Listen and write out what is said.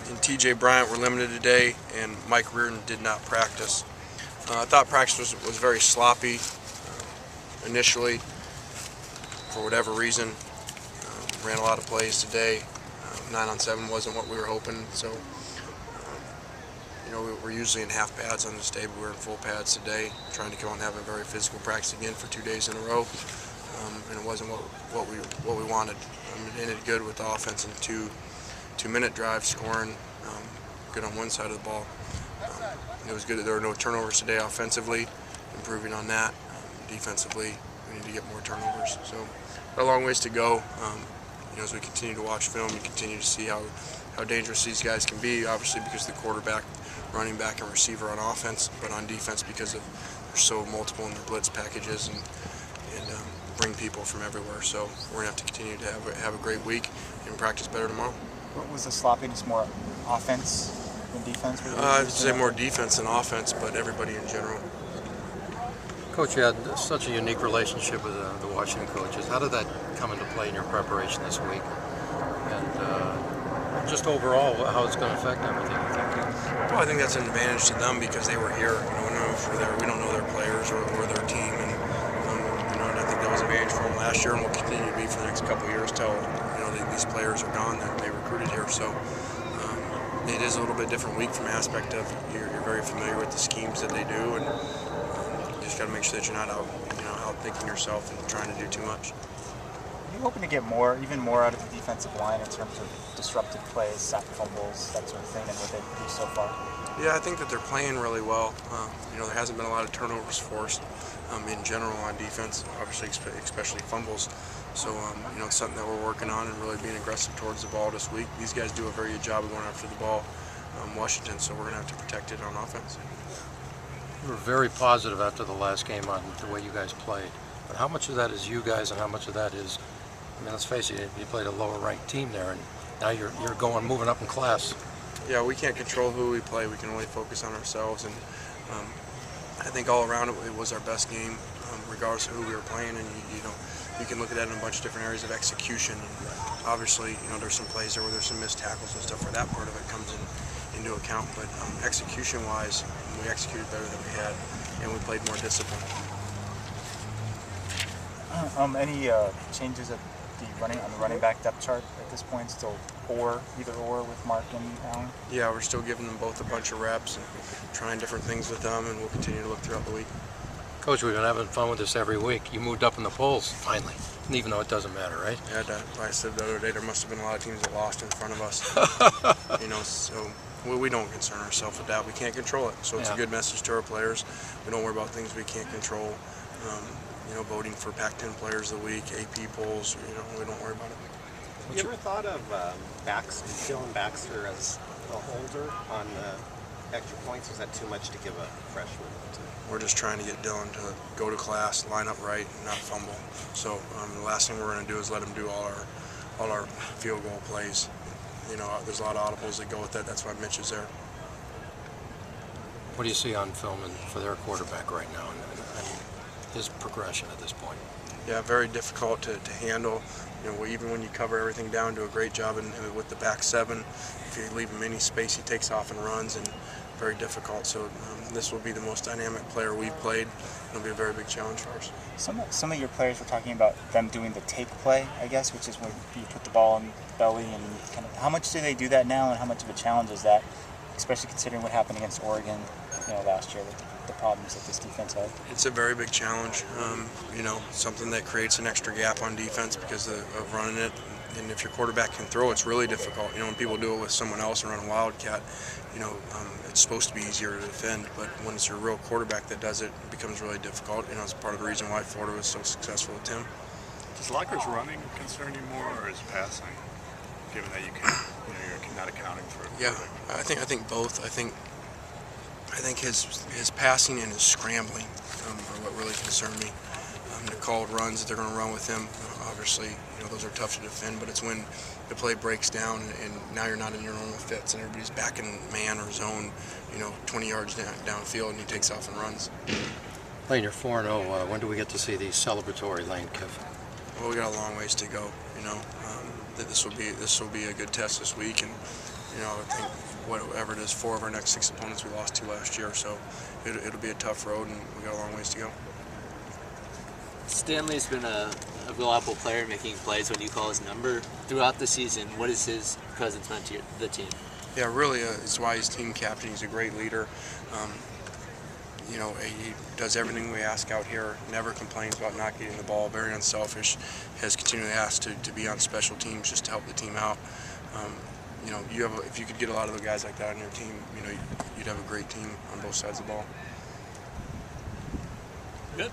and TJ Bryant were limited today, and Mike Reardon did not practice. I thought practice was very sloppy initially for whatever reason. Ran a lot of plays today. 9-on-7 wasn't what we were hoping, so we're usually in half pads on this day, but we're in full pads today, trying to come out and have a very physical practice again for 2 days in a row, and it wasn't what we wanted. It ended good with the offense in two-minute drive, scoring good on one side of the ball. It was good that there were no turnovers today offensively, improving on that. Defensively, we need to get more turnovers. So, got a long ways to go. As we continue to watch film and continue to see how dangerous these guys can be, obviously because of the quarterback, running back, and receiver on offense, but on defense because they're so multiple in their blitz packages and bring people from everywhere. So we're going to have to continue to have a great week and practice better tomorrow. What was the sloppiness, more offense than defense? I'd say more defense than offense, but everybody in general. Coach, you had such a unique relationship with the Washington coaches. How did that come into play in your preparation this week? And just overall, how it's going to affect everything, you think? Well, I think that's an advantage to them because they were here. We don't know their players or their team, and and I think that was an advantage for them last year, and will continue to be for the next couple of years till these players are gone that they recruited here. So it is a little bit different week from the aspect of you're very familiar with the schemes that they do, and you just got to make sure that you're not out thinking yourself and trying to do too much. Are you hoping to get even more out of the defensive line in terms of disruptive plays, sack fumbles, that sort of thing, than what they produced so far? Yeah, I think that they're playing really well. There hasn't been a lot of turnovers forced in general on defense, obviously, especially fumbles. So, it's something that we're working on and really being aggressive towards the ball this week. These guys do a very good job of going after the ball, Washington, so we're going to have to protect it on offense. You were very positive after the last game on the way you guys played. But how much of that is you guys and how much of that is, let's face it, you played a lower-ranked team there, and now you're moving up in class. Yeah, we can't control who we play. We can only focus on ourselves, and I think all around it was our best game, regardless of who we were playing. And you can look at that in a bunch of different areas of execution. And obviously, there's some plays there where there's some missed tackles and stuff where that part of it comes into account. But execution-wise, we executed better than we had, and we played more discipline. Any changes on the running back depth chart at this point? Still either or with Mark and Allen? Yeah, we're still giving them both a bunch of reps and trying different things with them, and we'll continue to look throughout the week. Coach, we've been having fun with this every week. You moved up in the polls, finally, even though it doesn't matter, right? Yeah, like I said the other day, there must have been a lot of teams that lost in front of us. So we don't concern ourselves with that. We can't control it. So it's a good message to our players. We don't worry about things we can't control. Voting for Pac-10 Players of the Week, AP polls, we don't worry about it. You ever thought of Dylan Baxter as a holder on the extra points? Is that too much to give a freshman? We're just trying to get Dylan to go to class, line up right, and not fumble. So the last thing we're going to do is let him do all our field goal plays. There's a lot of audibles that go with that. That's why Mitch is there. What do you see on film for their quarterback right now and his progression at this point? Yeah, very difficult to handle. Even when you cover everything down, do a great job with the back seven. If you leave him any space, he takes off and runs, and very difficult. So this will be the most dynamic player we've played. It'll be a very big challenge for us. Some of your players were talking about them doing the take play, I guess, which is when you put the ball in the belly and how much do they do that now, and how much of a challenge is that, especially considering what happened against Oregon, last year with the problems that this defense had? It's a very big challenge. Something that creates an extra gap on defense because of running it. And if your quarterback can throw, it's really difficult. When people do it with someone else and run a wildcat, it's supposed to be easier to defend. But when it's your real quarterback that does it, it becomes really difficult. It's part of the reason why Florida was so successful with Tim. Does Locker's running concern you more, or is passing, given that you're not accounting for it? Yeah, I think both. I think his passing and his scrambling are what really concern me. The called runs that they're going to run with him, obviously, those are tough to defend, but it's when the play breaks down and now you're not in your normal fits and everybody's back in man or zone, 20 yards downfield, and he takes off and runs. Lane, you're 4-0. When do we get to see the celebratory Lane Kiffin? Well, we got a long ways to go. This will be a good test this week, and I think whatever it is, 4 of our next 6 opponents we lost to last year, so it'll be a tough road, and we got a long ways to go. Stanley's been a reliable player making plays when you call his number throughout the season. What has his presence meant to the team? Yeah, really, it's why he's team captain. He's a great leader. He does everything we ask out here, never complains about not getting the ball, very unselfish, has continually asked to be on special teams just to help the team out. If you could get a lot of the guys like that on your team, you'd have a great team on both sides of the ball. Good.